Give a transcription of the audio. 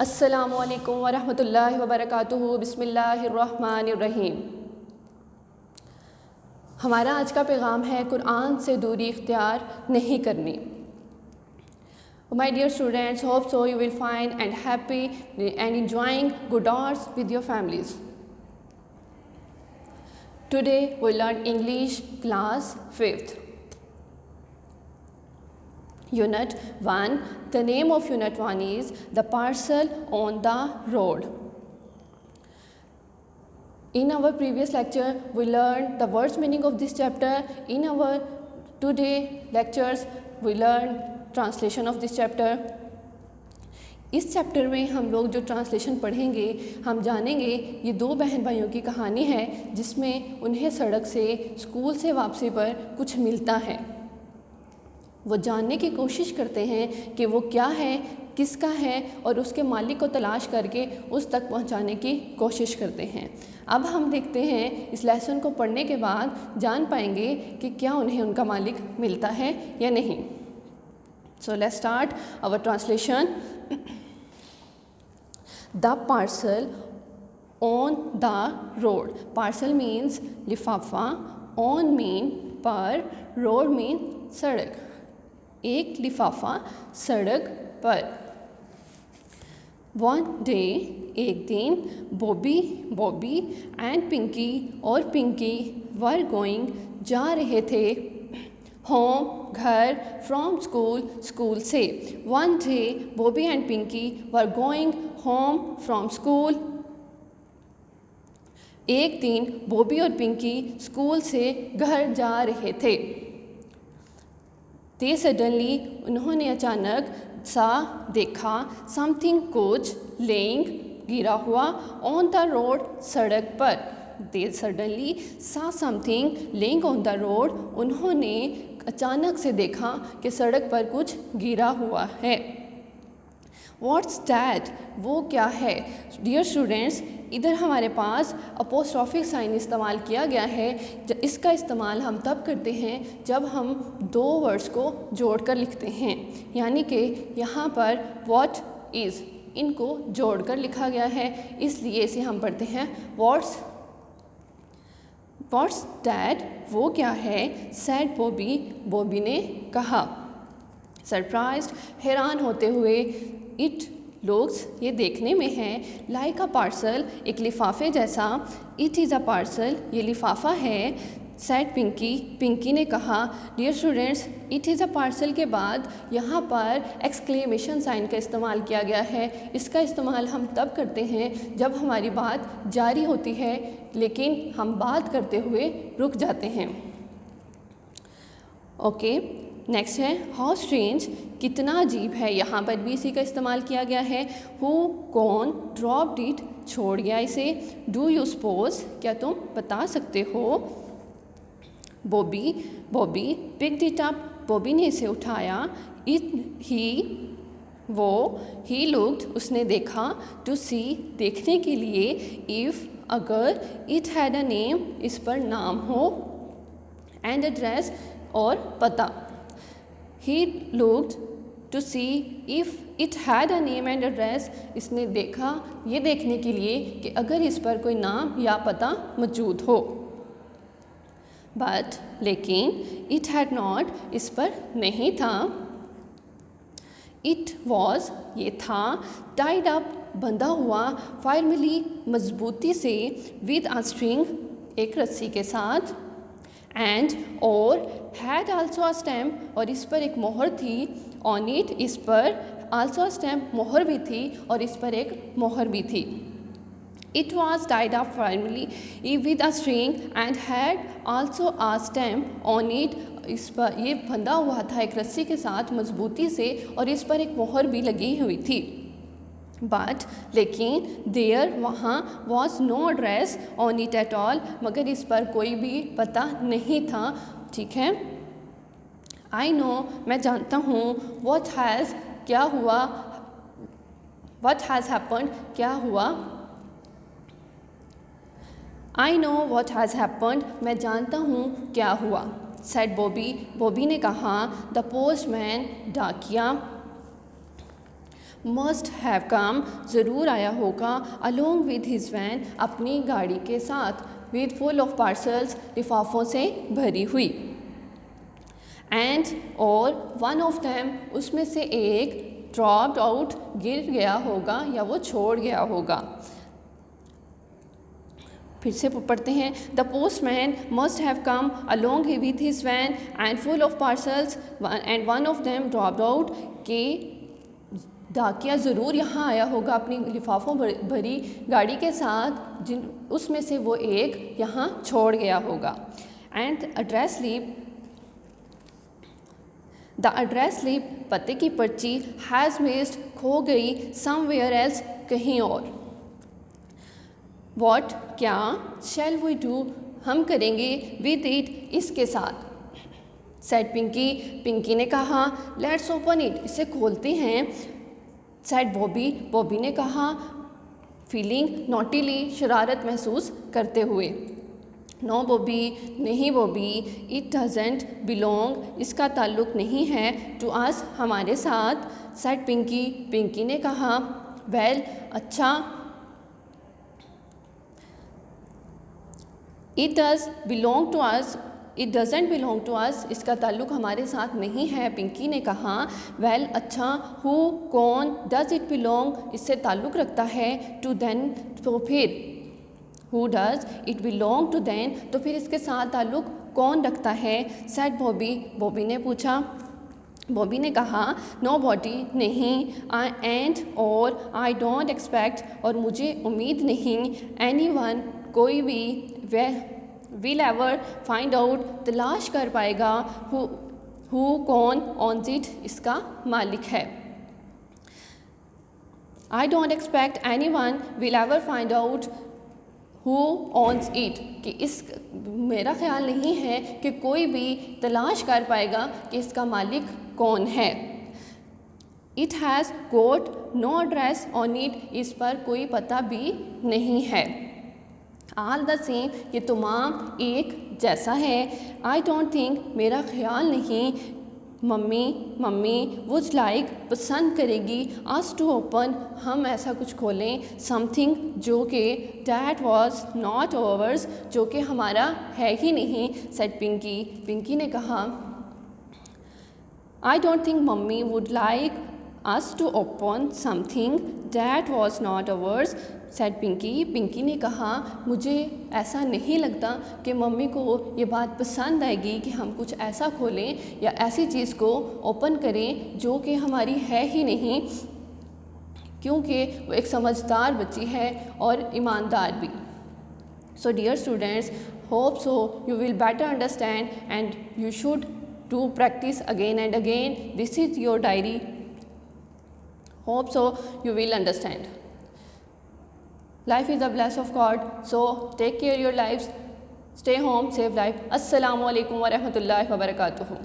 अस्सलामुअलैकुम वरहमतुल्लाहि वबरकातुहू। बिस्मिल्लाहिर्रहमानिर्रहीम। हमारा आज का पैगाम है कुरान से दूरी इख्तियार नहीं करनी। My dear students, hope so you will find and happy and enjoying good hours with your families. Today we learn English class 5th. Unit 1. The name of Unit 1 is The Parcel on the Road. In our previous lecture, we learned the words meaning of this chapter. In our today lectures, we learned translation of this chapter. इस chapter में हम लोग जो translation पढ़ेंगे, हम जानेंगे ये दो बहन भाइयों की कहानी है जिसमें उन्हें सड़क से स्कूल से वापसी पर कुछ मिलता है। वो जानने की कोशिश करते हैं कि वो क्या है, किसका है और उसके मालिक को तलाश करके उस तक पहुंचाने की कोशिश करते हैं। अब हम देखते हैं इस लेसन को पढ़ने के बाद जान पाएंगे कि क्या उन्हें उनका मालिक मिलता है या नहीं। So let's start our translation. The parcel on the road. Parcel means लिफाफा, ऑन मीन पर, रोड मीन सड़क। एक लिफाफा सड़क पर। वन डे, एक दिन, बॉबी एंड पिंकी और पिंकी वर गोइंग, जा रहे थे, होम घर, फ्रॉम स्कूल स्कूल से। One day Bobby and Pinky were going home from school. एक दिन बॉबी और पिंकी स्कूल से घर जा रहे थे। ते सडनली, उन्होंने अचानक सा देखा, समथिंग कुछ, लेइंग गिरा हुआ, ऑन द रोड सड़क पर। दे सडनली सा something laying on the road, उन्होंने अचानक से देखा कि सड़क पर कुछ गिरा हुआ है। What's that? वो क्या है? डियर स्टूडेंट्स, इधर हमारे पास अपोस्ट्रोफिक साइन इस्तेमाल किया गया है। इसका इस्तेमाल हम तब करते हैं जब हम दो वर्ड्स को जोड़कर लिखते हैं, यानी कि यहाँ पर व्हाट इज़, इनको जोड़कर लिखा गया है, इसलिए इसे हम पढ़ते हैं व्हाट्स दैट? वो क्या है? सैड बॉबी ने कहा। सरप्राइज्ड, हैरान होते हुए, इट लुक्स, ये देखने में है, लाइक अ पार्सल, एक लिफाफे जैसा। इट इज़ अ पार्सल, ये लिफाफा है। सैड पिंकी ने कहा। Dear students, it is a parcel के बाद यहाँ पर एक्सक्लेमेशन साइन का इस्तेमाल किया गया है। इसका इस्तेमाल हम तब करते हैं जब हमारी बात जारी होती है लेकिन हम बात करते हुए रुक जाते हैं। ओके, नेक्स्ट है हाउ स्ट्रेंज, कितना अजीब है। यहाँ पर भी इसी का इस्तेमाल किया गया है। हु, कौन, ड्रॉप्ड इट, छोड़ गया इसे। डू यू सपोज, क्या तुम बता सकते हो। Bobby picked it up, Bobby ने इसे उठाया। ही लुक्ड, उसने देखा। टू सी, देखने के लिए। इफ़, अगर। इट हैड अ नेम, इस पर नाम हो। एंड एड्रेस, और पता। He looked to see if it had a name and address, इसने देखा ये देखने के लिए कि अगर इस पर कोई नाम या पता मौजूद हो। But, लेकिन, it had not, इस पर नहीं था। It was, ये था, tied up, बंधा हुआ, firmly, मजबूती से, with a string, एक रस्सी के साथ। एंड, और, हैड आल्सो अ स्टैम्प, और इस पर एक मोहर थी। ऑन इट, इस पर। आल्सो अ स्टैम्प, मोहर भी थी और इस पर एक मोहर भी थी। It was tied up firmly with a string and had also a stamp on it, इस पर ये बंधा हुआ था एक रस्सी के साथ मजबूती से और इस पर एक मोहर भी लगी हुई थी। बट, लेकिन, देयर, वहाँ, was no address on it at all, मगर इस पर कोई भी पता नहीं था। ठीक है। आई नो, मैं जानता हूँ। व्हाट हैज़, क्या हुआ। व्हाट हैज़ हैपन्ड, क्या हुआ। I know what has happened, मैं जानता हूँ क्या हुआ। सेड बॉबी ने कहा। द पोस्टमैन, डाकिया। मस्ट हैव कम ज़रूर आया होगा अलोंग विद हिज वैन अपनी गाड़ी के साथ विद फुल ऑफ पार्सल्स लिफाफों से भरी हुई एंड और वन ऑफ देम उसमें से एक ड्रॉप्ड आउट गिर गया होगा या वो छोड़ गया होगा। फिर से पढ़ते हैं the postman must have come along with his van and full of parcels and one of them dropped out के डाकिया ज़रूर यहाँ आया होगा अपनी लिफाफों भरी गाड़ी के साथ जिन उसमें से वो एक यहाँ छोड़ गया होगा। And address slip the address slip पते की पर्ची हैज़ मिस्ड खो गई समवेयर एल्स कहीं और। वॉट क्या शैल वी डू हम करेंगे विद इट इसके साथ सेड पिंकी पिंकी ने कहा लेट्स ओपन इट इसे खोलते हैं। सेड बॉबी बॉबी ने कहा फीलिंग नॉटीली शरारत महसूस करते हुए। नो बॉबी नहीं बॉबी इट डजेंट बिलोंग इसका ताल्लुक़ नहीं है टू अस हमारे साथ। सेड पिंकी पिंकी ने कहा वेल अच्छा it does belong to us it doesn't belong to us इसका ताल्लुक़ हमारे साथ नहीं है। पिंकी ने कहा वेल अच्छा हु कौन डज़ इट बिलोंग इससे ताल्लुक़ रखता है टू देन तो फिर who does it belong to then तो फिर इसके साथ ताल्लुक़ कौन रखता है। सेड बॉबी बॉबी ने पूछा बॉबी ने कहा नो बॉडी नहीं आई एंड और आई डोंट एक्सपेक्ट और मुझे उम्मीद नहीं एनी वन कोई भी विल एवर फाइंड आउट तलाश कर पाएगा हु कौन ऑन इट इसका मालिक है। I don't expect anyone will ever find out who owns it कि इस मेरा ख्याल नहीं है कि कोई भी तलाश कर पाएगा कि इसका मालिक कौन है। It has got no address on it इस पर कोई पता भी नहीं है। ऑल द सेम ये तमाम एक जैसा है। आई डोंट थिंक मेरा ख्याल नहीं मम्मी वुड लाइक पसंद करेगी अस टू ओपन हम ऐसा कुछ खोलें समथिंग जो कि डैट वाज नॉट ओवर्स जो कि हमारा है ही नहीं। सेड पिंकी पिंकी ने कहा I don't think mummy would like us to open something that was not ours. Said Pinky Pinky ने कहा मुझे ऐसा नहीं लगता कि मम्मी को ये बात पसंद आएगी कि हम कुछ ऐसा खोलें या ऐसी चीज़ को ओपन करें जो कि हमारी है ही नहीं क्योंकि वो एक समझदार बच्ची है और ईमानदार भी। So dear students hope so you will better understand and you should do practice again and again this is your diary. Hope so you will understand. Life is a bless of God, so take care your lives. Stay home, save life. Assalamu alaikum wa rahmatullahi wa barakatuhu.